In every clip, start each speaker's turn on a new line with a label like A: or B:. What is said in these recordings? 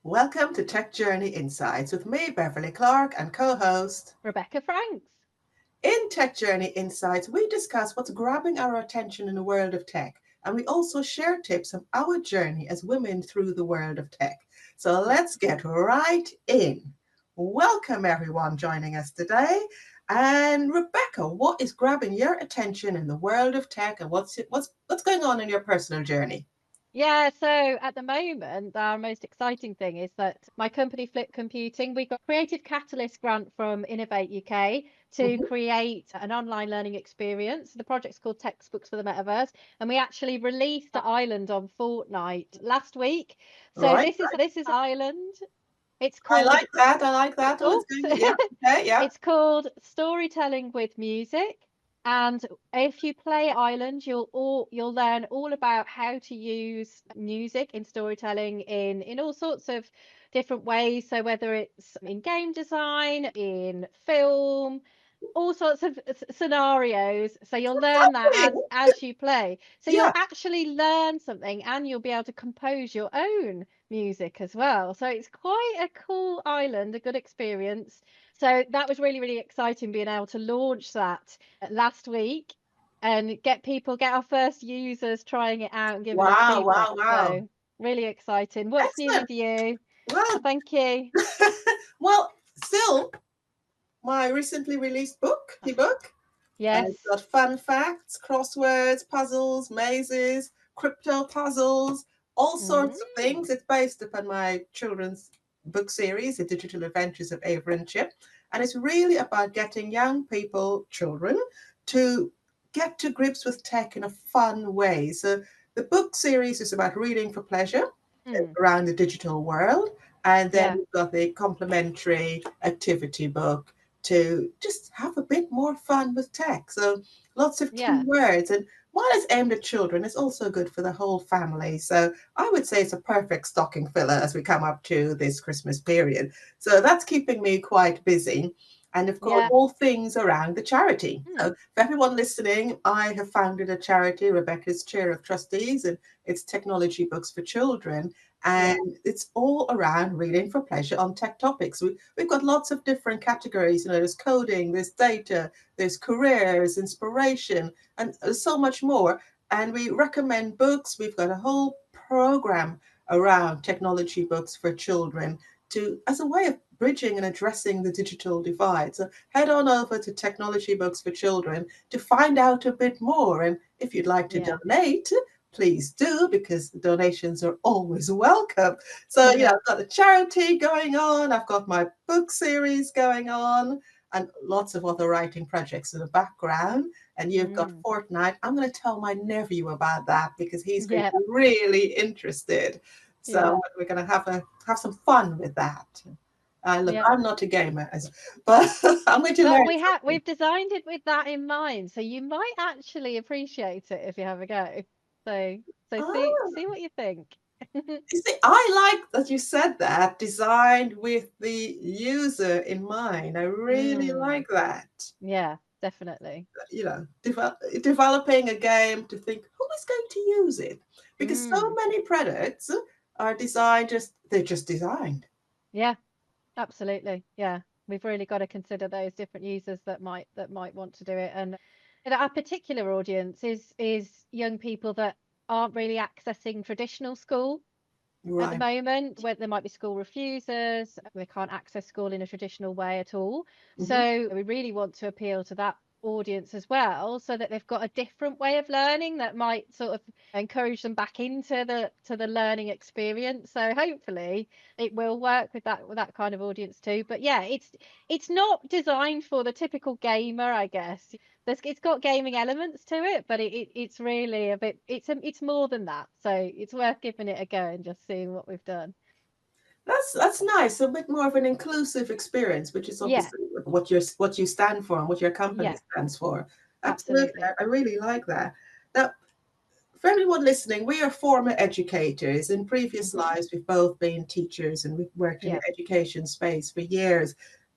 A: Welcome to Tech Journey Insights with me, Beverly Clarke, and co-host.
B: Rebecca Franks.
A: In Tech Journey Insights, we discuss what's grabbing our attention in the world of tech, and we also share tips on our journey as women through the world of tech. So
B: Yeah.
A: let's get right in. Welcome everyone joining us today. And Rebecca, what is grabbing your attention in the world of tech, and what's going on in your personal journey?
B: Yeah, so at the moment, our most exciting thing is that my company, Flip Computing, we got Creative Catalyst grant from Innovate UK to
A: Mhm.
B: create an online learning experience. The project's called Textbooks for the Metaverse, and we actually released the island on Fortnite last week. So
A: Right.
B: this is Ireland. It's
A: I
B: called
A: like that. I like that. Oh,
B: Oh,
A: it's going. Yeah. Okay. Yeah.
B: it's called Storytelling with Music. And if you play Ireland, you'll learn all about how to use music in storytelling in all sorts of different ways. So whether it's in game design, in film, all sorts of scenarios. So you'll learn that
A: Lovely.
B: as you play. So you'll
A: Yeah.
B: actually learn something and you'll be able to compose your own music as well. So it's quite a cool island, a good experience. So that was really, really exciting being able to launch that last week and get our first users trying it out and giving us
A: Wow.
B: feedback.
A: Wow. Wow.
B: So really exciting. What's new
A: Excellent.
B: with you?
A: Well,
B: Thank you.
A: well, still my recently released book, ebook. It's
B: Yes.
A: got fun facts, crosswords, puzzles, mazes, crypto puzzles, all sorts of
B: Mm,
A: things. It's based upon my children's book series, The Digital Adventures of Ava and Chip. And it's really about getting young people, children, to get to grips with tech in a fun way. So the book series is about reading for pleasure
B: mm,
A: around the digital world. And then
B: yeah.
A: we've got the complementary activity book to just have a bit more fun with tech. So lots of
B: Yeah.
A: keywords. And while it's aimed at children, it's also good for the whole family. So I would say it's a perfect stocking filler as we come up to this Christmas period. So that's keeping me quite busy. And of course,
B: Yeah.
A: all things around the charity. So,
B: Mm,
A: for everyone listening, I have founded a charity, Rebecca's Chair of Trustees, and it's Technology Books for Children.
B: yeah.
A: And it's all around reading for pleasure on tech topics. We've got lots of different categories. There's coding, there's data, there's careers, inspiration, and so much more. And we recommend books. We've got a whole program around technology books for children to as a way of bridging and addressing the digital divide. So head on over to Technology Books for Children to find out a bit more. And if you'd like to
B: Yeah.
A: donate, please do, because donations are always welcome. So,
B: Yeah.
A: I've got a charity going on, I've got my book series going on, and lots of other writing projects in the background. And you've got
B: Mm,
A: Fortnite. I'm going to tell my nephew about that because he's going to
B: yeah.
A: be really interested. So
B: Yeah.
A: we're going to have some fun with that. Look,
B: Yeah.
A: I'm not a gamer, but I'm going to
B: But
A: learn something.
B: we've designed it with that in mind, so you might actually appreciate it if you have a go. So
A: Oh,
B: see what you think.
A: you see, I like that you said that, designed with the user in mind. I really
B: Mm,
A: like that.
B: yeah, definitely.
A: Developing a game to think who is going to use it, because so
B: Mm,
A: many products are designed they're just designed.
B: yeah, absolutely. Yeah. We've really got to consider those different users that might want to do it. And our particular audience is young people that aren't really accessing traditional school at the
A: Right.
B: moment, where there might be school refusers, they can't access school in a traditional way at all.
A: Hmm.
B: So we really want to appeal to that audience as well, so that they've got a different way of learning that might sort of encourage them back into the learning experience. So hopefully it will work with that kind of audience too. But yeah, it's not designed for the typical gamer, I guess. It's got gaming elements to it, but it's really a bit it's more than that. So it's worth giving it a go and just seeing what we've done.
A: That's nice. A bit more of an inclusive experience, which is
B: Yeah,
A: obviously what you stand for and what your company
B: yeah,
A: stands for. Absolutely,
B: absolutely.
A: I really like that. Now, for everyone listening, we are former educators. In previous
B: Hmm.
A: lives, we've both been teachers and we've worked in the
B: Yeah.
A: education space for years.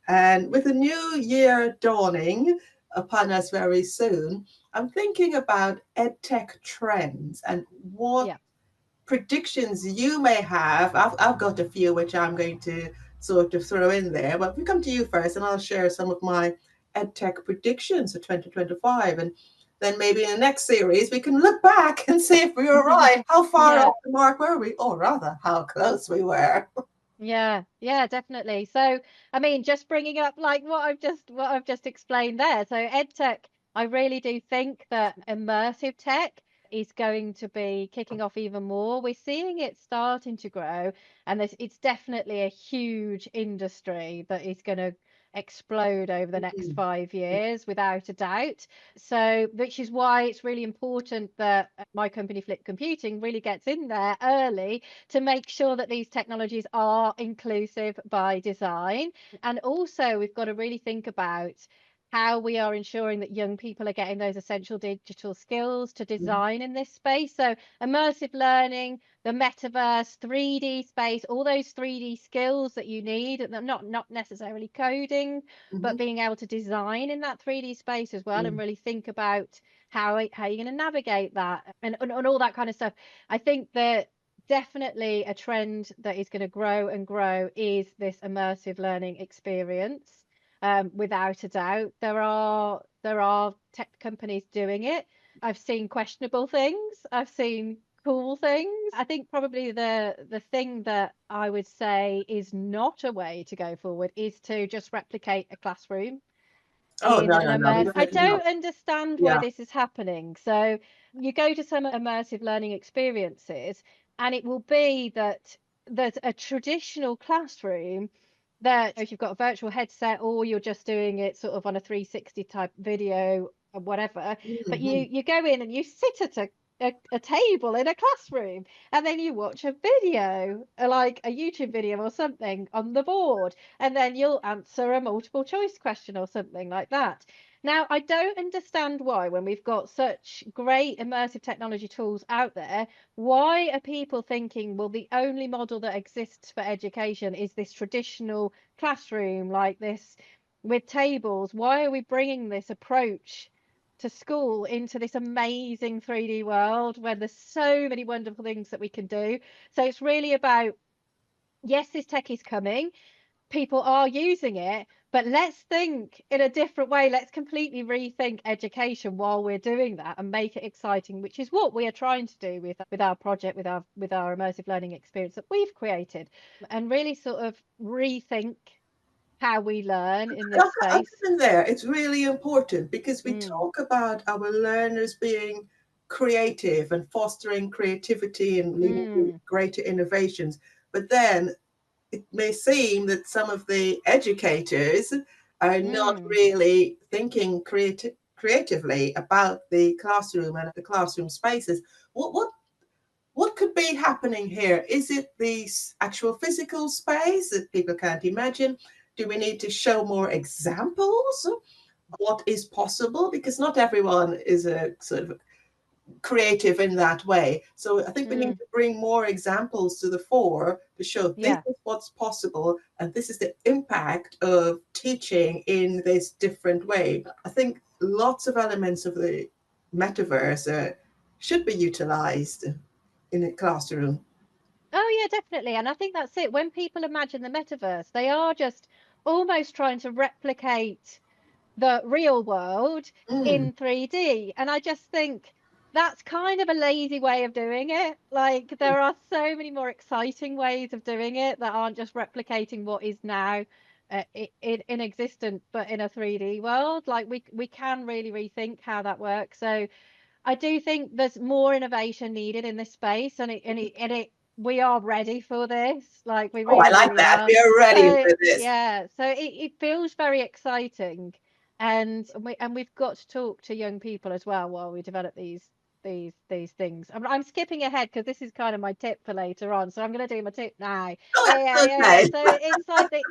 A: And with a new year dawning upon us very soon, I'm thinking about EdTech trends and what
B: Yeah.
A: predictions you may have. I've got a few which I'm going to sort of throw in there. But we come to you first, and I'll share some of my EdTech predictions for 2025. And then maybe in the next series, we can look back and see if we were right. How far
B: Yeah.
A: off the mark were we? Or rather, how close we were.
B: Yeah, yeah, definitely. So, I mean, just bringing up like what I've just explained there. So, EdTech, I really do think that immersive tech is going to be kicking off even more. We're seeing it starting to grow, and it's definitely a huge industry that is going to explode over the next
A: Mm,
B: 5 years, without a doubt. So, which is why it's really important that my company, Flip Computing, really gets in there early to make sure that these technologies are inclusive by design. And also, we've got to really think about how we are ensuring that young people are getting those essential digital skills to
A: mm,
B: design in this space. So, immersive learning, the metaverse, 3D space, all those 3D skills that you need, and not necessarily coding, but
A: mhm,
B: being able to design in that 3D space as well, and
A: mm,
B: really think about how you're going to navigate that, and all that kind of stuff. I think that definitely a trend that is going to grow and grow is this immersive learning experience. Without a doubt, there are tech companies doing it. I've seen questionable things. I've seen cool things. I think probably the thing that I would say is not a way to go forward is to just replicate a classroom
A: oh,
B: in
A: no,
B: an
A: no, no,
B: immersive. I
A: definitely not.
B: don't understand why
A: Yeah.
B: this is happening. So you go to some immersive learning experiences, and it will be that there's a traditional classroom that if you've got a virtual headset, or you're just doing it sort of on a 360 type video or whatever, but you
A: Mhm,
B: you go in and you sit at a table in a classroom, and then you watch a video, like a YouTube video or something on the board, and then you'll answer a multiple choice question or something like that. Now, I don't understand why, when we've got such great immersive technology tools out there, why are people thinking, well, the only model that exists for education is this traditional classroom like this with tables? Why are we bringing this approach to school into this amazing 3D world where there's so many wonderful things that we can do? So it's really about, yes, this tech is coming, people are using it, but let's think in a different way. Let's completely rethink education while we're doing that, and make it exciting, which is what we are trying to do with our project, with our immersive learning experience that we've created, and really sort of rethink how we learn in this
A: I'll
B: space.
A: come in there. It's really important because we
B: Mm,
A: talk about our learners being creative and fostering creativity and leading to
B: mm,
A: greater innovations. But then it may seem that some of the educators are not
B: mm.
A: really thinking creatively about the classroom and the classroom spaces. What could be happening here? Is it the actual physical space that people can't imagine? Do we need to show more examples of what is possible? Because not everyone is a sort of creative in that way. So I think we need
B: Mm,
A: to bring more examples to the fore to show this
B: yeah.
A: is what's possible and this is the impact of teaching in this different way. I think lots of elements of the metaverse should be utilized in a classroom.
B: Oh, yeah, definitely. And I think that's it. When people imagine the metaverse, they are just almost trying to replicate the real world
A: Mm,
B: in 3D. And I just think that's kind of a lazy way of doing it. Like, there are so many more exciting ways of doing it that aren't just replicating what is now in existence, but in a 3D world. Like, we can really rethink how that works. So I do think there's more innovation needed in this space, and we are ready for this. Like, we
A: oh, I
B: really,
A: like
B: really
A: that.
B: are.
A: We are ready
B: So
A: for this.
B: yeah, so it feels very exciting, and we've got to talk to young people as well while we develop these things. I'm skipping ahead because this is kind of my tip for later on, so I'm going to do my tip now.
A: Oh,
B: Yeah, yeah,
A: that's
B: yeah.
A: okay.
B: So it's like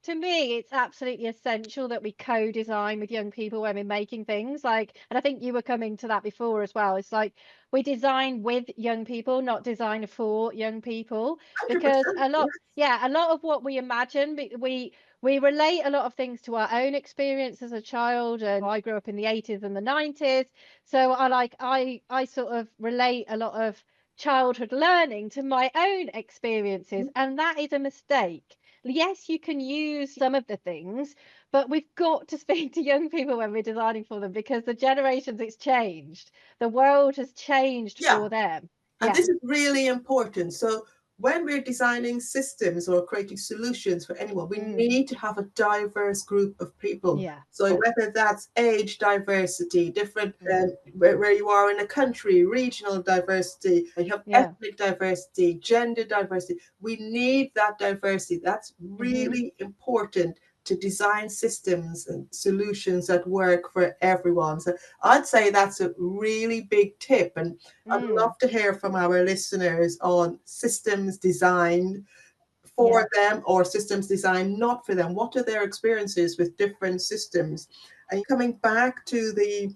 B: to me, it's absolutely essential that we co-design with young people when we're making things. Like, and I think you were coming to that before as well. It's like we design with young people, not design for young people, because
A: 100%. Yes.
B: yeah, a lot of what we imagine, we relate a lot of things to our own experience as a child. And I grew up in the 80s and the 90s, so I sort of relate a lot of childhood learning to my own experiences, and that is a mistake. Yes, you can use some of the things, but we've got to speak to young people when we're designing for them, because the generations, it's changed. The world has changed
A: Yeah.
B: for them.
A: And
B: Yeah.
A: this is really important. So when we're designing systems or creating solutions for anyone, we
B: Mm.
A: need to have a diverse group of people.
B: Yeah,
A: So
B: yeah.
A: whether that's age diversity, different
B: Mm.
A: where you are in a country, regional diversity, you have
B: Yeah.
A: ethnic diversity, gender diversity. We need that diversity. That's
B: Mhm.
A: really important to design systems and solutions that work for everyone. So I'd say that's a really big tip. And I'd
B: Mm.
A: love to hear from our listeners on systems designed
B: Yeah.
A: for them or systems designed not for them. What are their experiences with different systems? And coming back to the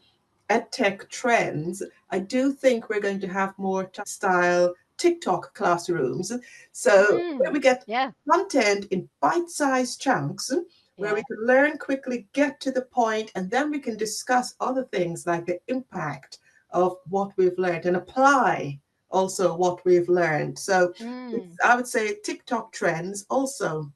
A: EdTech trends, I do think we're going to have more style TikTok classrooms. So where
B: Mm.
A: we get
B: Yeah.
A: content in bite-sized chunks, where we
B: Yeah.
A: can learn quickly, get to the point, and then we can discuss other things like the impact of what we've learned and apply also what we've learned. So
B: Mm.
A: I would say TikTok trends, also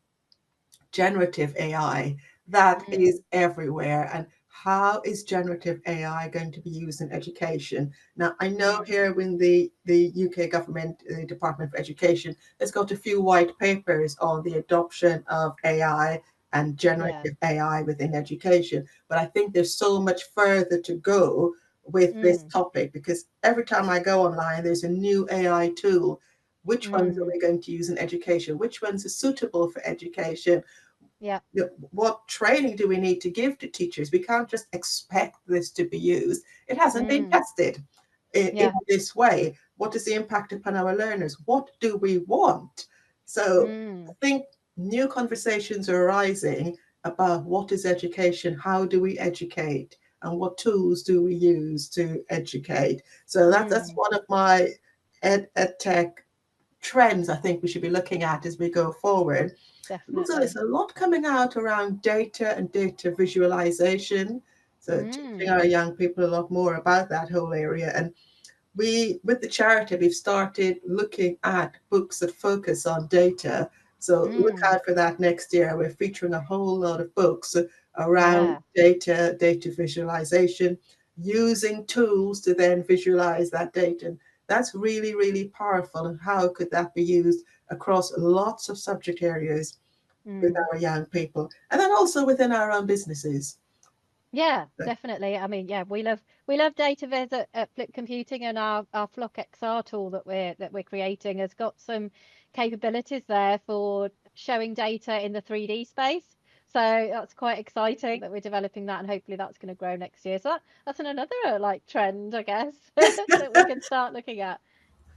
A: generative AI, that is
B: Mm.
A: everywhere. And how is generative AI going to be used in education? Now, I know
B: Mm.
A: here in the UK government, the Department for Education, has got a few white papers on the adoption of AI and
B: Yeah.
A: generative AI within education. But I think there's so much further to go with this
B: Mm.
A: topic, because every time I go online, there's a new AI tool. Which ones are
B: Mm.
A: we going to use in education? Which ones are suitable for education?
B: Yeah.
A: What training do we need to give to teachers? We can't just expect this to be used. It hasn't been
B: Mm.
A: tested in
B: Yeah.
A: this way. What is the impact upon our learners? What do we want? So I
B: Mm.
A: think new conversations are arising about what is education, how do we educate, and what tools do we use to educate. So that's
B: Mm.
A: one of my ed tech trends I think we should be looking at as we go forward. Also, there's
B: Definitely.
A: a lot coming out around data and data visualization. So teaching
B: Mm.
A: our young people a lot more about that whole area. And we, with the charity, we've started looking at books that focus on data. So look
B: Mm.
A: out for that next year. We're featuring a whole lot of books around
B: Yeah.
A: data, data visualization, using tools to then visualize that data. And that's really, really powerful. And how could that be used across lots of subject areas with
B: Mm.
A: our young people? And then also within our own businesses.
B: Yeah, definitely. I mean, yeah, we love data viz at Flip Computing, and our Flock XR tool that we're creating has got some capabilities there for showing data in the 3D space. So that's quite exciting that we're developing that, and hopefully that's going to grow next year. So that's another like trend, I guess, that we can start looking at.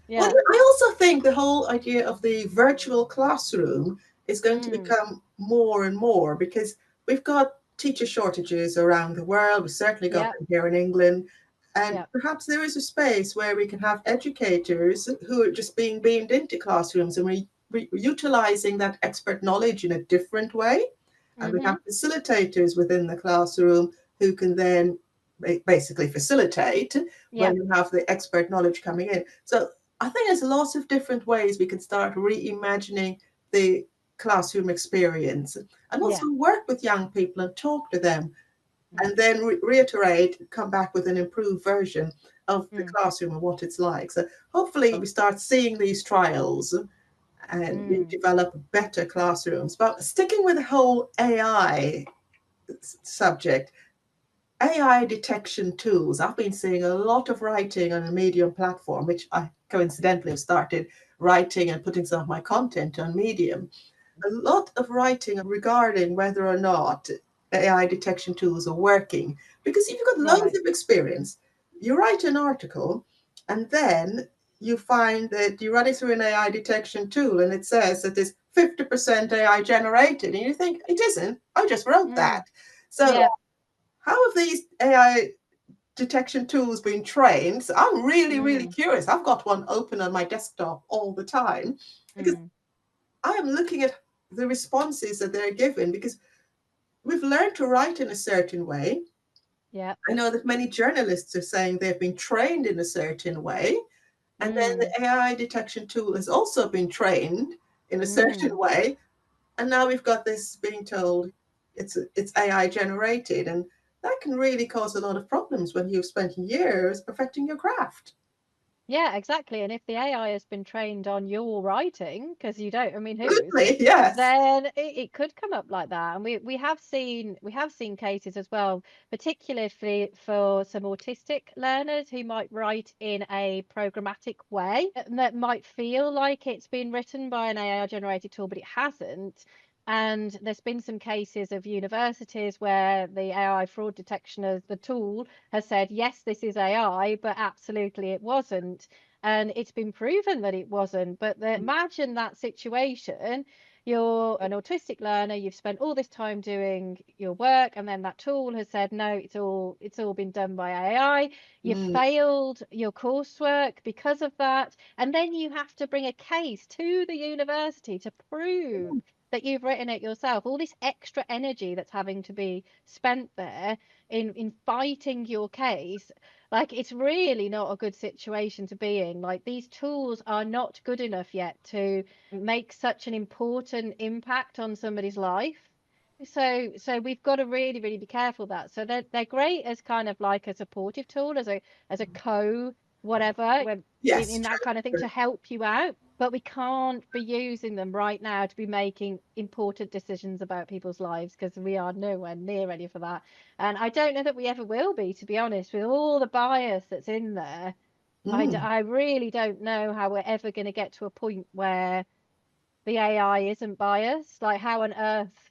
A: Well,
B: Yeah.
A: I also think the whole idea of the virtual classroom is going to
B: Mm.
A: become more and more, because we've got teacher shortages around the world. We've certainly got
B: Yeah.
A: them here in England. And
B: Yeah.
A: perhaps there is a space where we can have educators who are just being beamed into classrooms, and we utilizing that expert knowledge in a different way. And we have
B: Mhm.
A: facilitators within the classroom who can then basically facilitate
B: Yeah.
A: when you have the expert knowledge coming in. So I think there's lots of different ways we can start reimagining the classroom experience, and
B: Yeah.
A: also work with young people and talk to them,
B: Mm.
A: and then reiterate, come back with an improved version of the
B: Mm.
A: classroom and what it's like. So hopefully we start seeing these trials and we
B: Mm.
A: develop better classrooms. But sticking with the whole AI subject, AI detection tools. I've been seeing a lot of writing on a Medium platform, which I coincidentally have started writing and putting some of my content on Medium. A lot of writing regarding whether or not AI detection tools are working. Because if you've got loads
B: Right.
A: of experience, you write an article and then you find that you're running through an AI detection tool and it says that it's 50% AI generated. And you think, it isn't. I just wrote
B: Mm.
A: that. So
B: Yeah.
A: how have these AI detection tools been trained? So I'm really, really
B: Mm.
A: curious. I've got one open on my desktop all the time because
B: Mm.
A: I am looking at the responses that they're given, because we've learned to write in a certain way.
B: Yeah.
A: I know that many journalists are saying they've been trained in a certain way. And then
B: Mm.
A: the AI detection tool has also been trained in a certain
B: Mm.
A: way. And now we've got this being told it's AI generated. And that can really cause a lot of problems when you've spent years perfecting your craft.
B: Yeah, exactly. And if the AI has been trained on your writing, because you don't, I mean, whose,
A: Absolutely, yes.
B: then it could come up like that. And we have seen cases as well, particularly for some autistic learners who might write in a programmatic way that might feel like it's been written by an AI generated tool, but it hasn't. And there's been some cases of universities where the AI fraud detection as the tool has said, yes, this is AI, but absolutely it wasn't. And it's been proven that it wasn't. But imagine that situation. You're an autistic learner, you've spent all this time doing your work, and then that tool has said, no, it's all been done by AI. You've
A: Mm,
B: failed your coursework because of that. And then you have to bring a case to the university to prove that you've written it yourself. All this extra energy that's having to be spent there in fighting your case, like it's really not a good situation to be in. Like these tools are not good enough yet to make such an important impact on somebody's life. So we've got to really, really be careful of that. So they're great as kind of like a supportive tool, as a co whatever,
A: yes,
B: in that
A: true,
B: kind of thing
A: true.
B: to help you out. But we can't be using them right now to be making important decisions about people's lives because we are nowhere near ready for that. And I don't know that we ever will be, to be honest, with all the bias that's in there.
A: Mm.
B: I really don't know how we're ever going to get to a point where the AI isn't biased. Like, how on earth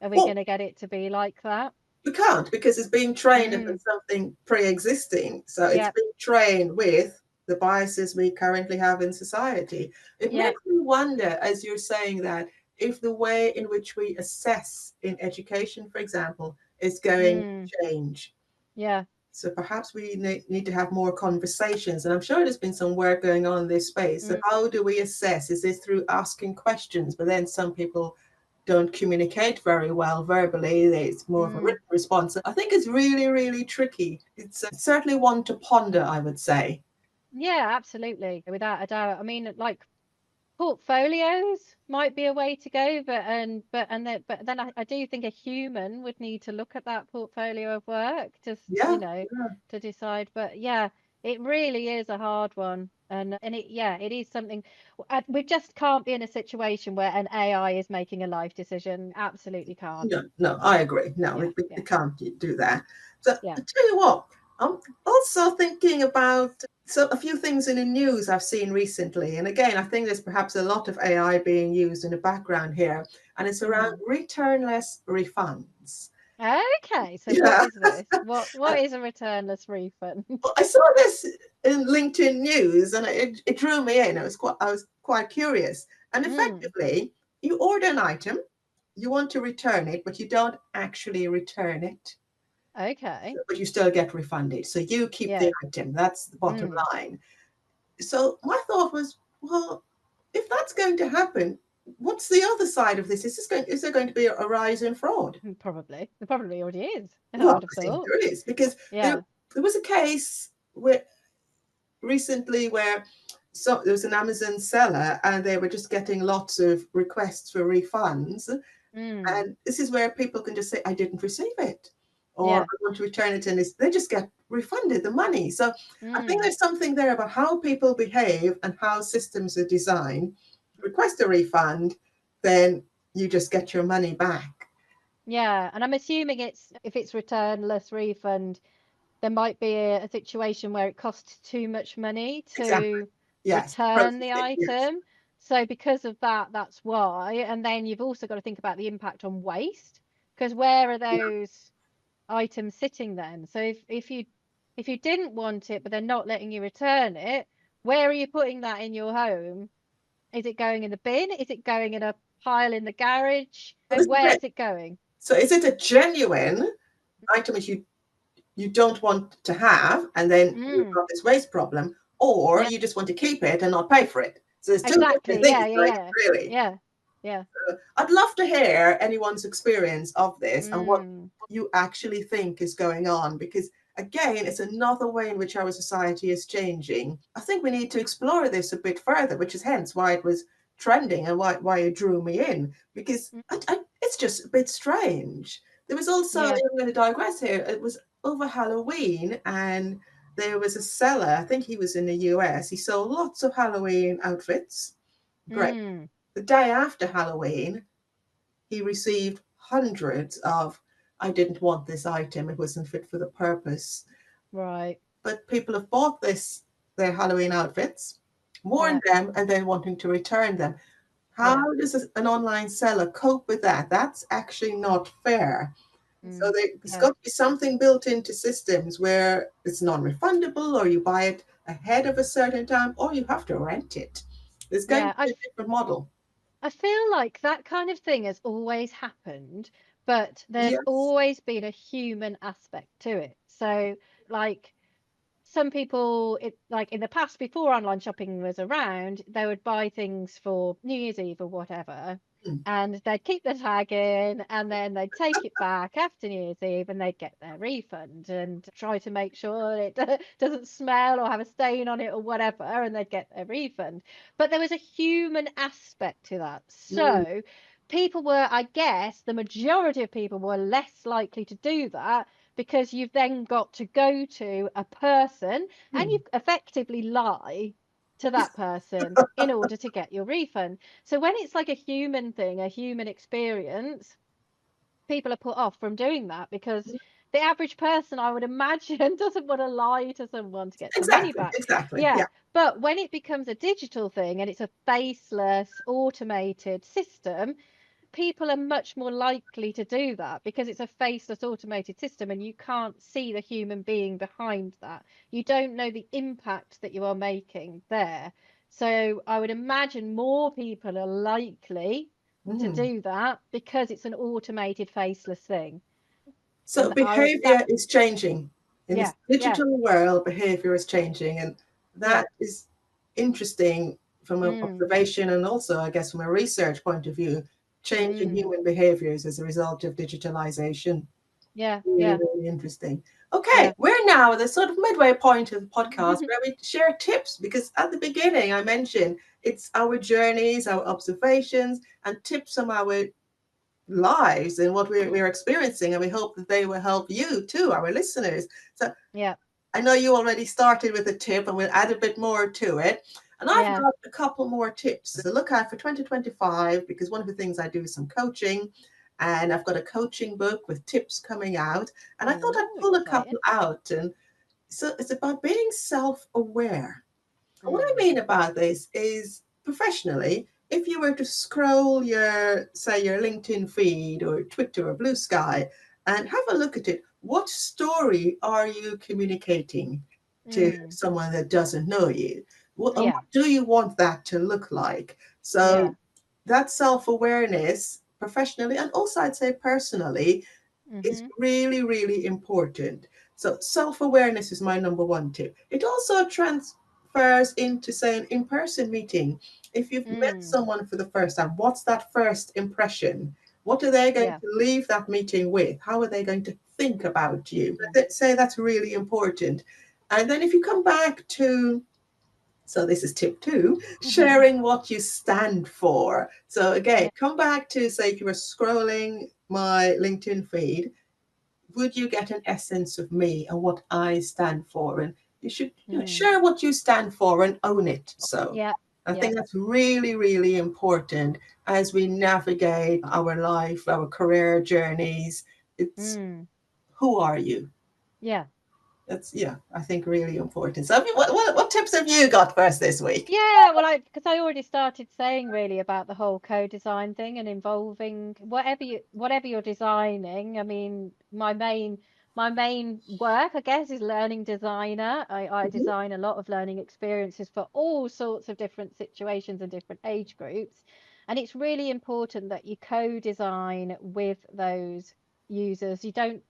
B: are we
A: Well,
B: going to get it to be like that?
A: we can't because it's being trained on
B: Mm,
A: something pre-existing. So it's
B: yep,
A: being trained with the biases we currently have in society. It
B: yep,
A: makes me wonder, as you're saying that, if the way in which we assess in education, for example, is going
B: mm,
A: to change.
B: yeah,
A: So perhaps we need to have more conversations. And I'm sure there's been some work going on in this space. So
B: mm,
A: how do we assess? Is this through asking questions? But then some people don't communicate very well verbally. It's more of a
B: mm.
A: written response. I think it's really, really tricky. It's certainly one to ponder, I would say.
B: Yeah, absolutely, without a doubt. I mean, like portfolios might be a way to go, but then I do think a human would need to look at that portfolio of work, just
A: Yeah.
B: to decide. But yeah, it really is a hard one, and it is something we just can't be in a situation where an AI is making a life decision. Absolutely can't.
A: No, no, I agree. No,
B: Yeah,
A: we
B: yeah,
A: can't do that. So I
B: yeah.
A: tell you what, I'm also thinking about a few things in the news I've seen recently. And again, I think there's perhaps a lot of AI being used in the background here, and it's around
B: Hmm.
A: returnless refunds.
B: Okay, so what
A: Yeah.
B: is this? What is a returnless refund?
A: I saw this in LinkedIn news and it drew me in. I was quite curious. And
B: Mm,
A: effectively, you order an item, you want to return it, but you don't actually return it,
B: okay.
A: but you still get refunded. So you keep the
B: Yeah.
A: item. That's the bottom
B: Mm,
A: line. So my thought was, well, if that's going to happen, what's the other side of this? Is there going to be a rise in fraud?
B: probably. It probably already is, I
A: Well,
B: would have
A: I think
B: thought.
A: there is because there
B: Yeah.
A: there was a case where recently where there was an Amazon seller and they were just getting lots of requests for refunds.
B: Mm,
A: And this is where people can just say, I didn't receive it, or
B: yeah.
A: I want to return it, and they just get refunded the money. So I think
B: Mm,
A: there's something there about how people behave and how systems are designed. Request a refund, then you just get your money back.
B: yeah. And I'm assuming if it's returnless refund, there might be a situation where it costs too much money
A: Exactly.
B: to
A: Yes.
B: return the
A: Processing. Yes.
B: item. So because of that, that's why. And then you've also got to think about the impact on waste, because where are
A: Yeah.
B: those items sitting then? So if you didn't want it, but they're not letting you return it, where are you putting that in your home? Is it going in the bin? Is it going in a pile in the garage?
A: So this is it.
B: Where's it going?
A: So is it a genuine item that you don't want to have, and then you've
B: Mm,
A: got this waste problem, or
B: yeah,
A: you just want to keep it and not pay for it. So there's two different
B: exactly.
A: things
B: Yeah, yeah,
A: going
B: yeah,
A: on, really.
B: yeah, yeah.
A: I'd love to hear anyone's experience of this and what
B: Mm,
A: you actually think is going on, because again, it's another way in which our society is changing. I think we need to explore this a bit further, which is hence why it was trending and why it drew me in, because
B: Mm.
A: it's just a bit strange. There was also,
B: Yeah.
A: I'm going to digress here, it was over Halloween, and there was a seller, I think he was in the US, he sold lots of Halloween outfits. Great.
B: Mm.
A: The day after Halloween, he received hundreds of, I didn't want this item, it wasn't fit for the purpose.
B: Right.
A: But people have bought their Halloween outfits, worn
B: Yeah.
A: them, and then wanting to return them. How
B: Yeah.
A: does an online seller cope with that? That's actually not fair. So
B: Mm.
A: there's
B: Yeah.
A: got to be something built into systems where it's non-refundable, or you buy it ahead of a certain time, or you have to rent it. There's going
B: Yeah.
A: to be a different model.
B: I feel like that kind of thing has always happened, but there's
A: Yes.
B: always been a human aspect to it. So, like, some people, it like in the past before online shopping was around, they would buy things for New Year's Eve or whatever,
A: Mm.
B: and they'd keep the tag in, and then they'd take it back after New Year's Eve, and they'd get their refund and try to make sure it doesn't smell or have a stain on it or whatever, and they'd get their refund. But there was a human aspect to that.
A: Mm.
B: So people were, I guess, the majority of people were less likely to do that because you've then got to go to a person and you
A: Mm.
B: effectively lie to that person in order to get your refund. So when it's like a human thing, a human experience, people are put off from doing that because the average person, I would imagine, doesn't want to lie to someone to get their money
A: Exactly,
B: back.
A: exactly.
B: Yeah.
A: Yeah.
B: But when it becomes a digital thing and it's a faceless, automated system, people are much more likely to do that because it's a faceless automated system and you can't see the human being behind that. You don't know the impact that you are making there. So I would imagine more people are likely to
A: Mm.
B: do that because it's an automated faceless thing.
A: So
B: And I that
A: behavior is changing. In
B: yeah,
A: this
B: yeah.
A: digital world, behavior is changing. And
B: Yeah.
A: that is interesting from an
B: Mm,
A: observation and also, I guess, from a research point of view, changing
B: mm.
A: human behaviors as a result of digitalization.
B: Yeah,
A: Really,
B: yeah,
A: really interesting. Okay,
B: yeah.
A: we're now at the sort of midway point of the podcast where we share tips because at the beginning I mentioned it's our journeys, our observations, and tips from our lives and what we're experiencing, and we hope that they will help you too, our listeners. So
B: Yeah,
A: I know you already started with a tip, and we'll add a bit more to it. And I've
B: yeah.
A: got a couple more tips to look at for 2025 because one of the things I do is some coaching, and I've got a coaching book with tips coming out. And I thought I'd
B: Oh,
A: pull a
B: exciting.
A: couple out. And so it's about being self aware. And what I
B: Mm,
A: mean about this is professionally, if you were to scroll your, say, your LinkedIn feed or Twitter or Blue Sky and have a look at it, what story are you communicating to
B: mm.
A: someone that doesn't know you? And
B: Yeah,
A: what do you want that to look like?
B: yeah.
A: So that self awareness, professionally and also I'd say personally, is
B: Mm-hmm.
A: really, really important. So self awareness is my number one tip. It also transfers into, say, an in person meeting. If you've met
B: Mm,
A: someone for the first time, what's that first impression? What are they going
B: yeah.
A: to leave that meeting with? How are they going to think about you?
B: Mm,
A: Let's say that's really important. And then if you come back to, so this is tip two, sharing what you stand for. So again,
B: yeah.
A: come back to, say, if you were scrolling my LinkedIn feed, would you get an essence of me and what I stand for? And you should,
B: Mm,
A: share what you stand for and own it. So
B: yeah,
A: I
B: yeah.
A: think that's really, really important as we navigate our life, our career journeys. It's
B: Mm,
A: who are you?
B: yeah.
A: That's, yeah, I think really important. So what tips have you got for us this week?
B: Yeah, well, because I already started saying really about the whole co-design thing and involving whatever you're designing. I mean, my main work, I guess, is learning designer. I
A: Mhm.
B: design a lot of learning experiences for all sorts of different situations and different age groups, and it's really important that you co-design with those users. You don't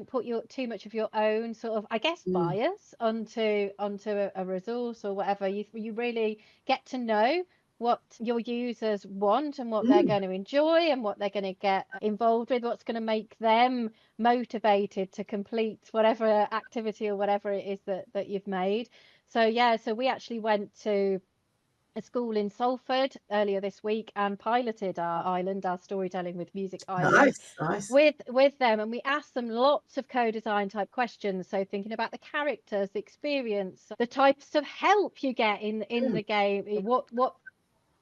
B: put your too much of your own sort of, I guess,
A: Mm.
B: bias onto a resource or whatever. You really get to know what your users want and what they're
A: Mm,
B: going to enjoy and what they're going to get involved with, what's going to make them motivated to complete whatever activity or whatever it is that you've made. So yeah, so we actually went to a school in Salford earlier this week and piloted our storytelling with music island
A: nice, nice.
B: with them, and we asked them lots of co-design type questions, so thinking about the characters, the experience, the types of help you get in
A: Mm.
B: the game.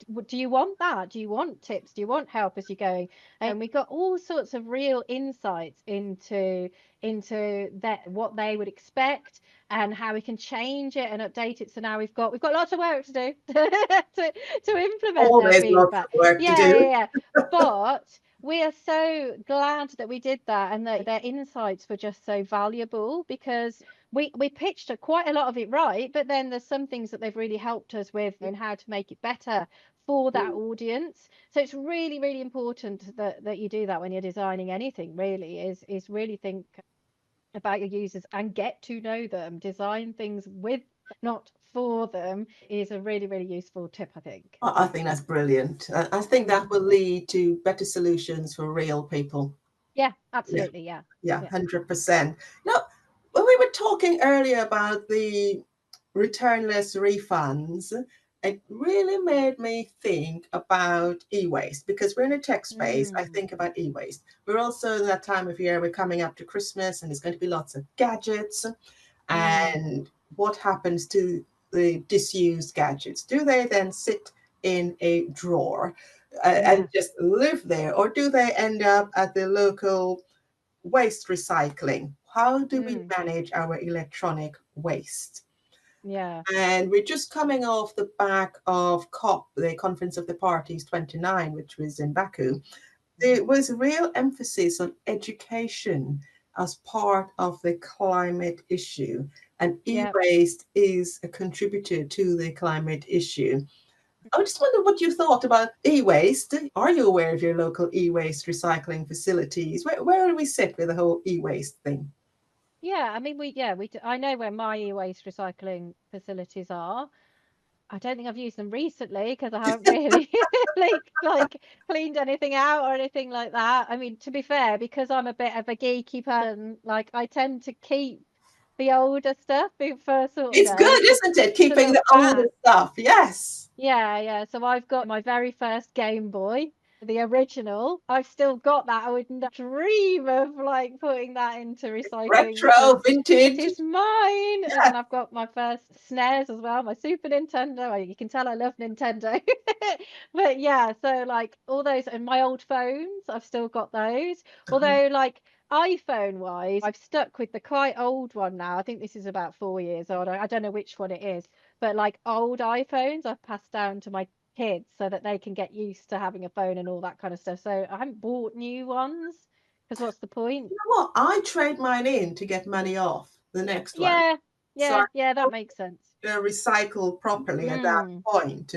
B: What do you want? That do you want tips, do you want help as you're going? And we got all sorts of real insights into that, what they would expect and how we can change it and update it. So now we've got lots of work to do to implement their
A: Always lots
B: feedback.
A: of work to
B: Yeah,
A: do.
B: yeah, yeah. But we are so glad that we did that and that their insights were just so valuable, because we pitched quite a lot of it right, but then there's some things that they've really helped us with in how to make it better for that
A: Mm.
B: audience. So it's really, really important that you do that when you're designing anything, really, is really think about your users and get to know them. Design things with, not for them, is a really, really useful tip, I think.
A: I think that's brilliant. I think that
B: Mm.
A: will lead to better solutions for real people.
B: Yeah,
A: Yeah,
B: absolutely. Yeah.
A: yeah,
B: Yeah.
A: 100%. Now, when we were talking earlier about the returnless refunds, it really made me think about e-waste because we're in a tech space. I
B: Mm.
A: think about e-waste. We're also in that time of year, we're coming up to Christmas and there's going to be lots of gadgets.
B: Mm.
A: And what happens to the disused gadgets? Do they then sit in a drawer and
B: Yeah.
A: just live there, or do they end up at the local waste recycling? How do we
B: Mm.
A: manage our electronic waste?
B: Yeah.
A: And we're just coming off the back of COP, the Conference of the Parties 29, which was in Baku.
B: Mm.
A: There was a real emphasis on education as part of the climate issue, and
B: Yeah.
A: e-waste is a contributor to the climate issue. I just wonder what you thought about e-waste. Are you aware of your local e-waste recycling facilities? Where do we sit with the whole e-waste thing?
B: Yeah, I mean, I know where my e-waste recycling facilities are. I don't think I've used them recently because I haven't really like cleaned anything out or anything like that. I mean, to be fair, because I'm a bit of a geeky person, like I tend to keep the older stuff for sort of,
A: It's good,
B: to
A: isn't it?
B: to
A: Keeping
B: look
A: the older
B: back.
A: stuff. Yes.
B: Yeah, yeah. So I've got my very first Game Boy, the original. I've still got that. I would not dream of like putting that into recycling
A: Retro,
B: because it
A: vintage.
B: is mine. And
A: Yeah.
B: then I've got my first SNES as well, my Super Nintendo. You can tell I love Nintendo. But yeah, so like all those and my old phones, I've still got those. Although like iPhone wise, I've stuck with the quite old one now. I think this is about 4 years old. I don't know which one it is, but like old iPhones I've passed down to my kids so that they can get used to having a phone and all that kind of stuff. So I haven't bought new ones because what's the point?
A: You know what? I trade mine in to get money off the next one.
B: Yeah,
A: So I
B: yeah, that makes sense.
A: recycle properly at that
B: Mm,
A: point.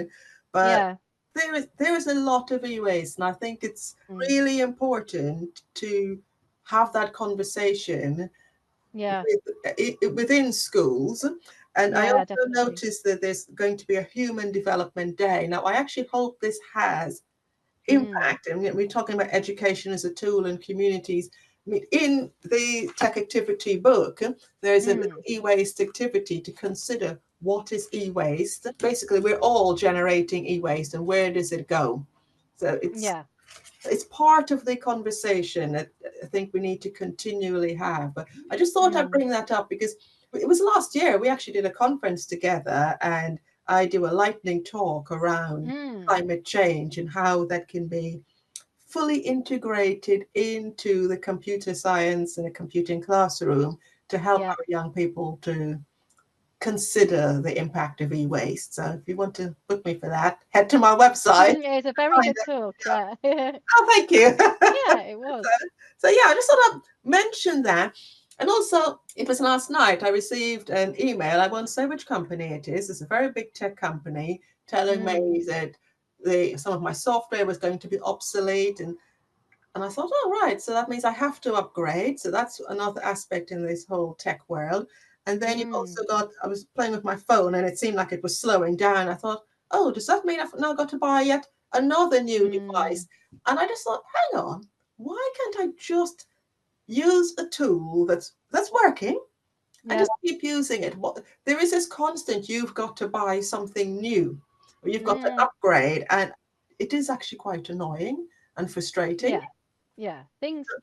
A: But
B: yeah,
A: there is a lot of e-waste, and I think it's
B: mm,
A: really important to have that conversation
B: yeah,
A: within schools. And I
B: yeah,
A: also
B: definitely.
A: noticed that there's going to be a Human Development Day. Now, I actually hope this has
B: Mm,
A: impact. And we're talking about education as a tool in communities. I mean, in the tech activity book, there's a little
B: mm,
A: e-waste activity to consider what is e-waste. Basically, we're all generating e-waste, and where does it go? So
B: yeah.
A: it's part of the conversation that I think we need to continually have. But I just thought I'd
B: Mm,
A: bring that up because it was last year we actually did a conference together, and I do a lightning talk around
B: mm,
A: climate change and how that can be fully integrated into the computer science and the computing classroom to help
B: yeah.
A: our young people to consider the impact of e-waste. So if you want to book me for that, head to my website.
B: It's a very
A: Find
B: good
A: it.
B: talk. Yeah.
A: Oh, thank you.
B: Yeah, it was.
A: So yeah, I just thought I'd mention that. And also, it was last night I received an email. I won't say which company it is. It's a very big tech company telling
B: Mm,
A: me that some of my software was going to be obsolete, and I thought, oh right, so that means I have to upgrade. So that's another aspect in this whole tech world. And then you've
B: mm,
A: also got, I was playing with my phone and it seemed like it was slowing down. I thought, oh, does that mean I've now got to buy yet another new
B: Mm,
A: device? And I just thought, hang on, why can't I just use a tool that's working and
B: yeah.
A: just keep using it? There is this constant, you've got to buy something new, or you've got to
B: Mm,
A: upgrade, and it is actually quite annoying and frustrating.
B: yeah. Yeah.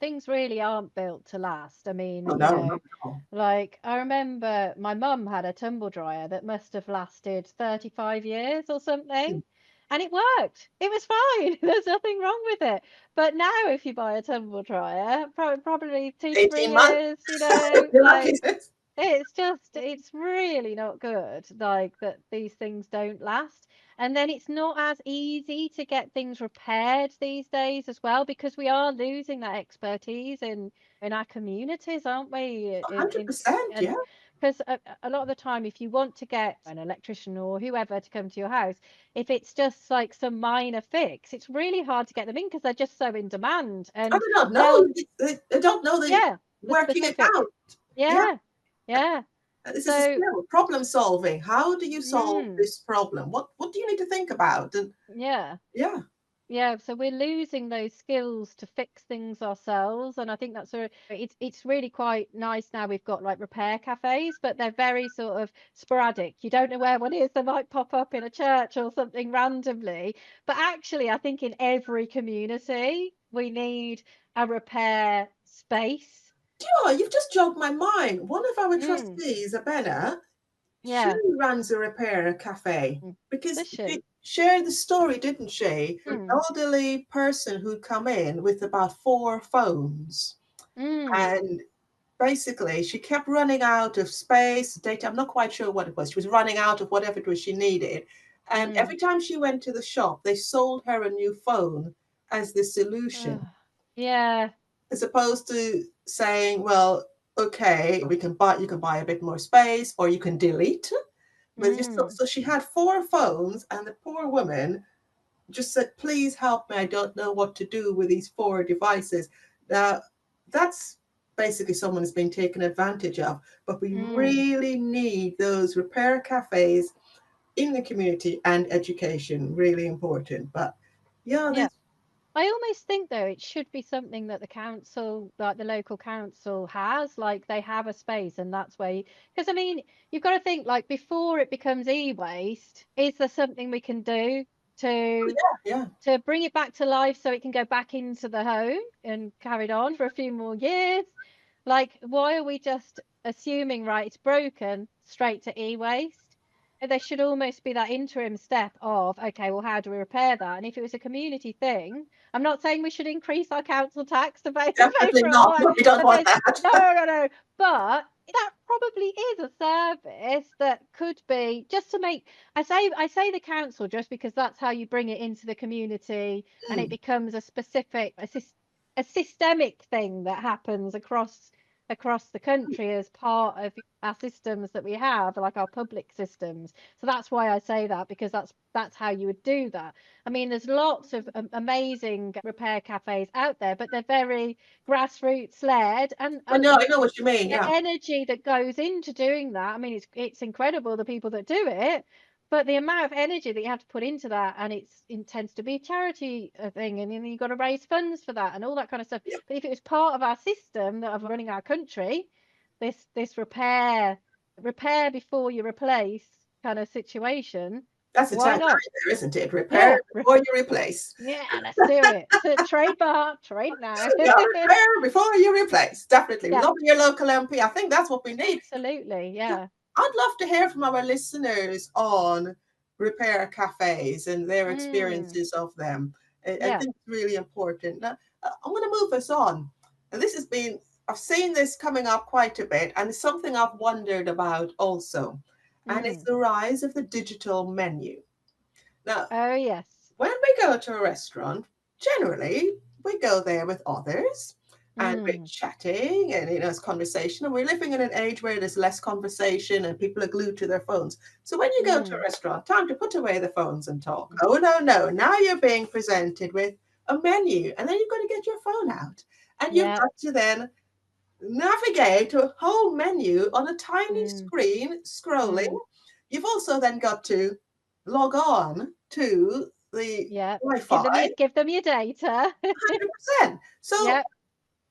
B: Things really aren't built to last. I mean,
A: Oh
B: you
A: no, not
B: know,
A: at all.
B: like I remember my mum had a tumble dryer that must have lasted 35 years or something. And it worked. It was fine. There's nothing wrong with it. But now if you buy a tumble dryer, probably 2 to 3
A: 18 months,
B: years, you know,
A: you're lucky.
B: like it's really not good, like, that these things don't last. And then it's not as easy to get things repaired these days as well, because we are losing that expertise in our communities, aren't we? In
A: 100%,
B: and
A: yeah.
B: because a lot of the time, if you want to get an electrician or whoever to come to your house, if it's just like some minor fix, it's really hard to get them in because they're just so in demand.
A: I
B: And
A: do not know.
B: they'll,
A: They don't know the
B: yeah, the
A: working it
B: specific.
A: out. Yeah,
B: Yeah, yeah.
A: this is a
B: So,
A: skill. Problem solving. How do you solve
B: mm,
A: this problem? What do you need to think about? And
B: yeah,
A: yeah,
B: yeah. So we're losing those skills to fix things ourselves, and I think it's really quite nice now. We've got like repair cafes, but they're very sort of sporadic. You don't know where one is. They might pop up in a church or something randomly. But actually, I think in every community we need a repair space.
A: do you know what? You've just jogged my mind. One of our
B: Mm,
A: trustees, Abena, she
B: yeah.
A: runs a repair cafe
B: Mm.
A: because
B: Does
A: she
B: she?
A: shared the story, didn't she? An
B: Mm,
A: elderly person who'd come in with about 4 phones.
B: mm,
A: And basically, she kept running out of space, data. I'm not quite sure what it was. She was running out of whatever it was she needed. And
B: mm.
A: every time she went to the shop, they sold her a new phone as the solution,
B: Ugh. Yeah.
A: as opposed to saying, well, okay, you can buy a bit more space or you can delete. But just
B: Mm.
A: so she had 4 phones, and the poor woman just said, please help me. I don't know what to do with these 4 devices. Now, that's basically someone has been taken advantage of. But we
B: Mm.
A: really need those repair cafes in the community, and education, really important. But yeah,
B: Yeah.
A: there's,
B: I almost think though it should be something that the council, like the local council has, like they have a space and that's where because I mean, you've got to think like before it becomes e-waste, is there something we can do to
A: yeah,
B: to bring it back to life so it can go back into the home and carried on for a few more years? Like, why are we just assuming, right, it's broken, straight to e-waste? There should almost be that interim step of, okay, well, how do we repair that? And if it was a community thing, I'm not saying we should increase our council tax to pay
A: definitely
B: for it
A: not.
B: all.
A: No, we don't
B: But
A: want
B: there's
A: that.
B: no. But that probably is a service that could be just to make I say the council just because that's how you bring it into the community and it
A: Mm.
B: becomes a systemic thing that happens across the country as part of our systems that we have, like our public systems. So that's why I say that, because that's how you would do that. I mean, there's lots of amazing repair cafes out there, but they're very grassroots led, and
A: I know what you mean.
B: the
A: Yeah,
B: energy that goes into doing that, I mean, it's incredible the people that do it, but the amount of energy that you have to put into that, and it tends to be a charity thing, and then you've got to raise funds for that and all that kind of stuff.
A: yeah,
B: But if it was part of our system that of running our country, this repair before you replace kind of situation,
A: that's the
B: why
A: tagline
B: not?
A: there, isn't it? Repair
B: Yeah,
A: before you replace.
B: yeah, let's do it. So trademark, trade now.
A: Yeah, repair before you replace. Definitely.
B: Yeah,
A: Lobby your local MP. I think that's what we need.
B: absolutely.
A: Yeah,
B: Yeah.
A: I'd love to hear from our listeners on repair cafes and their
B: Mm,
A: experiences of them. I
B: yeah.
A: think it's really important. Now, I'm going to move us on. And this has been, I've seen this coming up quite a bit, and it's something I've wondered about also. And it's
B: Mm.
A: the rise of the digital menu. Now,
B: Oh, yes.
A: when we go to a restaurant, generally we go there with others and we're
B: Mm,
A: chatting, and it's conversation, and we're living in an age where there's less conversation and people are glued to their phones. So when you go to a
B: mm,
A: restaurant, time to put away the phones and talk. Oh no, no, now you're being presented with a menu, and then you've got to get your phone out, and you've
B: yeah.
A: got to then navigate to a whole menu on a tiny
B: Mm,
A: screen scrolling.
B: mm,
A: You've also then got to log on to the
B: Yeah.
A: Wi-Fi
B: Give them your data.
A: 100%. So
B: Yep.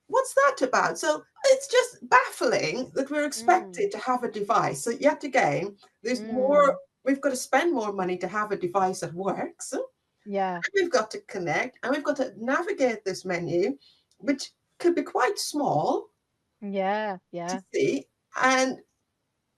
A: what's that about? So it's just baffling that we're
B: Mm.
A: expected to have a device. So yet again, there's more.
B: Mm.
A: We've got to spend more money to have a device that works.
B: Yeah.
A: We've got to connect, and we've got to navigate this menu, which could be quite small
B: Yeah.
A: to
B: Yeah.
A: see. And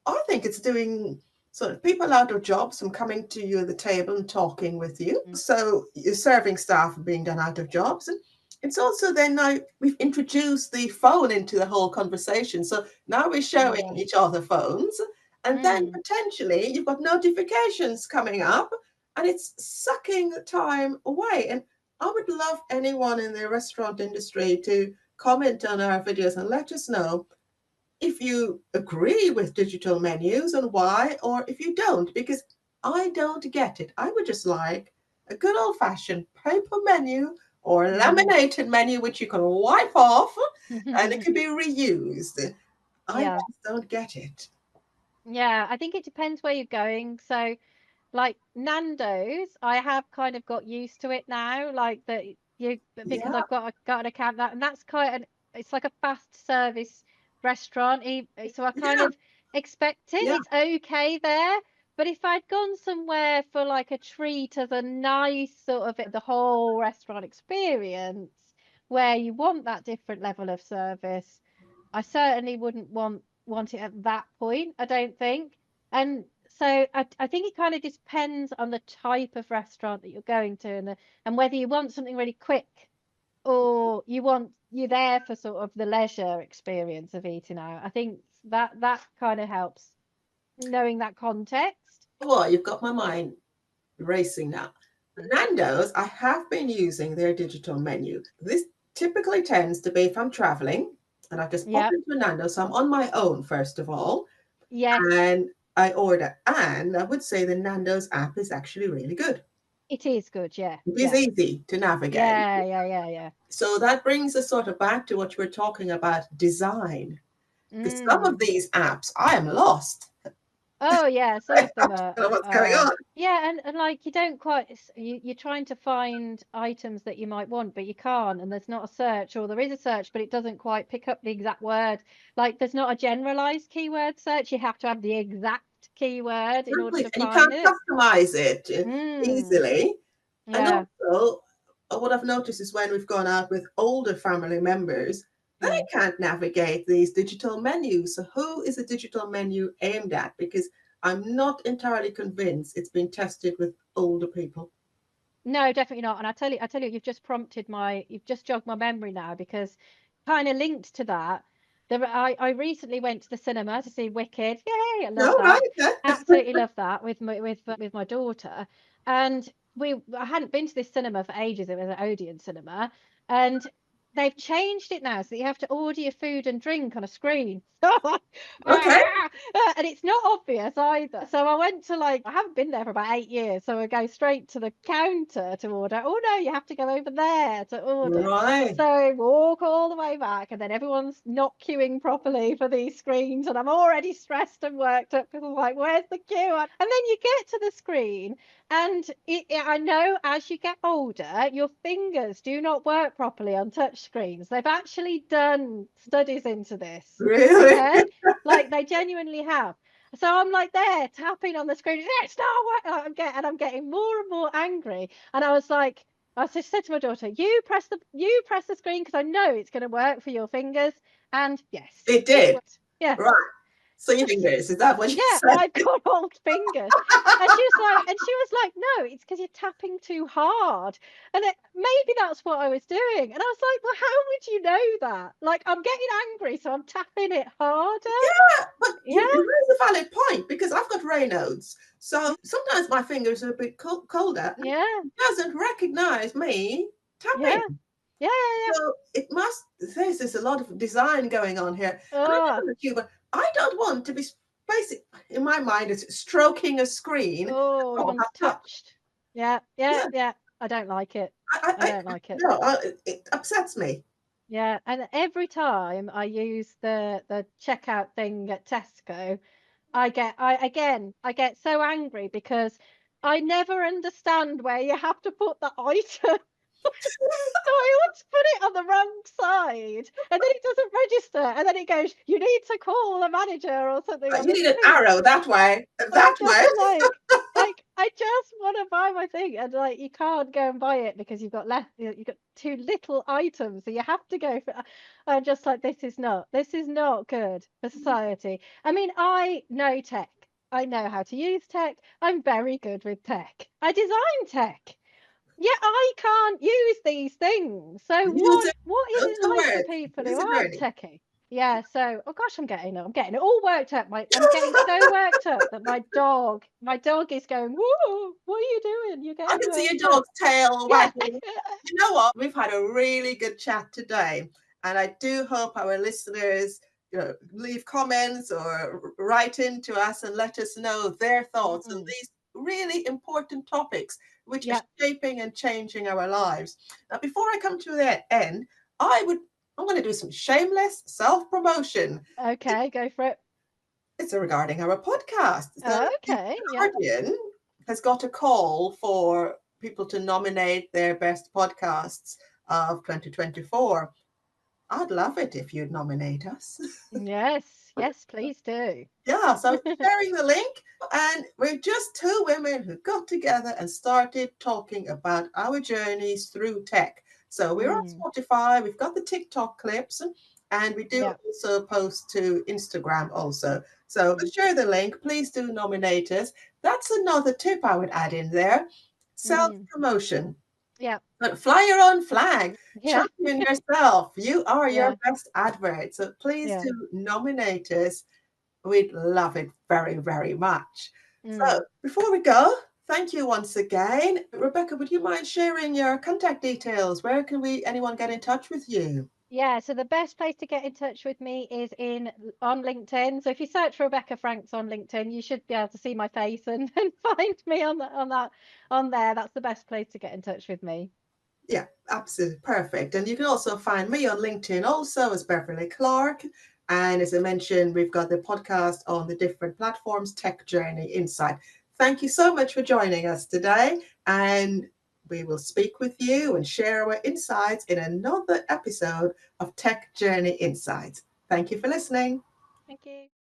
A: I think it's doing sort of people out of jobs from coming to you at the table and talking with you.
B: Mm.
A: So your serving staff are being done out of jobs. And it's also then now we've introduced the phone into the whole conversation. So now we're showing
B: Yeah.
A: each other phones. And then
B: Mm.
A: potentially you've got notifications coming up and it's sucking the time away. And I would love anyone in the restaurant industry to comment on our videos and let us know if you agree with digital menus and why, or if you don't, because I don't get it. I would just like a good old fashioned paper menu or a laminated menu which you can wipe off and it can be reused. I
B: Yeah.
A: just don't get it.
B: Yeah. I think it depends where you're going. So, like Nando's, I have kind of got used to it now, like that because
A: Yeah,
B: I've got an account that, and that's quite an it's like a fast service restaurant, so I kind
A: yeah,
B: of expect it.
A: yeah.
B: It's okay there. But if I'd gone somewhere for like a treat as a nice sort of the whole restaurant experience where you want that different level of service, I certainly wouldn't want it at that point, I don't think. And so I think it kind of depends on the type of restaurant that you're going to, and whether you want something really quick or you're there for sort of the leisure experience of eating out. I think that kind of helps knowing that context.
A: Well, you've got my mind racing now.
B: Mm.
A: Nando's, I have been using their digital menu. This typically tends to be if I'm traveling and I just pop
B: Yeah.
A: into a Nando's. So I'm on my own, first of all,
B: Yes,
A: and I order. And I would say the Nando's app is actually really good.
B: it is good. Yeah.
A: It is
B: Yeah.
A: easy to navigate.
B: Yeah. Yeah. Yeah. Yeah.
A: So that brings us sort of back to what you were talking about design. Because some of
B: Mm.
A: these apps, I am lost.
B: Oh yeah, some
A: I
B: of them
A: don't know what's going
B: are
A: on.
B: yeah, and like you don't quite you're trying to find items that you might want, but you can't, and there's not a search, or there is a search, but it doesn't quite pick up the exact word. Like there's not a generalized keyword search. You have to have the exact keyword in order
A: Exactly.
B: to
A: And you
B: find
A: can't
B: it.
A: customize it
B: Mm,
A: easily. And
B: yeah.
A: also, what I've noticed is when we've gone out with older family members, they
B: Mm.
A: can't navigate these digital menus. So, who is a digital menu aimed at? Because I'm not entirely convinced it's been tested with older people.
B: No, definitely not. And I tell you, you've just jogged my memory now because kind of linked to that. I recently went to the cinema to see Wicked. Yay, I love
A: No, right?
B: that.
A: Yeah.
B: Absolutely love that with my daughter. And I hadn't been to this cinema for ages. It was an Odeon cinema, and they've changed it now so that you have to order your food and drink on a screen.
A: Okay.
B: And it's not obvious either. So I went to I haven't been there for about 8 years. So I go straight to the counter to order. Oh no, you have to go over there to order.
A: Right.
B: So walk all the way back, and then everyone's not queuing properly for these screens, and I'm already stressed and worked up because I'm like, "Where's the queue?" And then you get to the screen, and I know as you get older, your fingers do not work properly on touch screens. They've actually done studies into this.
A: Really?
B: Okay, like they genuinely have. So I'm like there tapping on the screen. "Yeah, it's not working." I'm getting more and more angry. And I was like, I just said to my daughter, you press the screen because I know it's going to work for your fingers." And yes,
A: It
B: it
A: did.
B: worked. Yeah.
A: Right. So your fingers, is that what you
B: Yeah,
A: said?
B: I've got old fingers. And she was like, "No, it's because you're tapping too hard." And maybe that's what I was doing. And I was like, "Well, how would you know that? Like, I'm getting angry, so I'm tapping it harder."
A: Yeah, but
B: Yeah,
A: you raise a valid point because I've got Raynaud's. So sometimes my fingers are a bit colder and
B: yeah,
A: it doesn't recognize me
B: yeah,
A: tapping.
B: yeah, yeah,
A: So it must, there's a lot of design going on here.
B: yeah.
A: And I
B: Oh,
A: don't know about you, but I don't want to be basic. In my mind, it's stroking a screen that
B: oh,
A: I will
B: someone's
A: have touch.
B: touched. Yeah, yeah,
A: Yeah,
B: yeah. I don't like it. I don't like it.
A: no, it upsets me.
B: Yeah, and every time I use the checkout thing at Tesco, I get so angry because I never understand where you have to put the item. So I always put it on the wrong side, and then it doesn't register, and then it goes, "You need to call a manager," or something on
A: You
B: the
A: need an
B: screen.
A: arrow that way,
B: And I'm
A: that
B: just
A: way.
B: I just want to buy my thing, and like you can't go and buy it because you've got less, you've got too little items, so you have to go for. I'm just like, this is not good for society. I mean, I know tech. I know how to use tech. I'm very good with tech. I design tech. Yeah, I can't use these things. So
A: User,
B: what is
A: those
B: it
A: two
B: like for
A: words,
B: people who
A: user
B: aren't
A: journey.
B: techie? Yeah, so oh gosh, I'm getting it all worked up. I'm getting so worked up that my dog is going, whoa, what are you doing? You're
A: I
B: getting
A: can see
B: worked
A: your
B: up.
A: dog's tail
B: Yeah.
A: wagging. You know what? We've had a really good chat today, and I do hope our listeners, leave comments or write into us and let us know their thoughts on
B: Mm,
A: these really important topics which are
B: yeah.
A: shaping and changing our lives. Now, before I come to the end, I would I'm going to do some shameless self-promotion.
B: Okay, go for it.
A: It's regarding our podcast. So the
B: Okay, yeah.
A: Guardian has got a call for people to nominate their best podcasts of 2024. I'd love it if you'd nominate us.
B: Yes, yes, please do.
A: Yeah, so sharing the link. And we're just two women who got together and started talking about our journeys through tech. So we're on
B: Mm,
A: Spotify, we've got the TikTok clips, and we do
B: yeah.
A: also post to Instagram also. So
B: Mm,
A: share the link. Please do nominate us. That's another tip I would add in there. Self
B: mm,
A: promotion.
B: yeah.
A: But fly your own flag.
B: Yeah.
A: Champion yourself. You are your
B: Yeah.
A: best advert. So please
B: Yeah.
A: do nominate us. We'd love it very, very much. So
B: Mm.
A: before we go, thank you once again. Rebecca, would you mind sharing your contact details? Where can anyone get in touch with you?
B: Yeah, so the best place to get in touch with me is on LinkedIn. So if you search for Rebecca Franks on LinkedIn, you should be able to see my face and find me on there. That's the best place to get in touch with me.
A: Yeah, absolutely perfect. And you can also find me on LinkedIn also as Beverly Clarke. And as I mentioned, we've got the podcast on the different platforms, Tech Journey Insight. Thank you so much for joining us today. And we will speak with you and share our insights in another episode of Tech Journey Insights. Thank you for listening.
B: Thank you.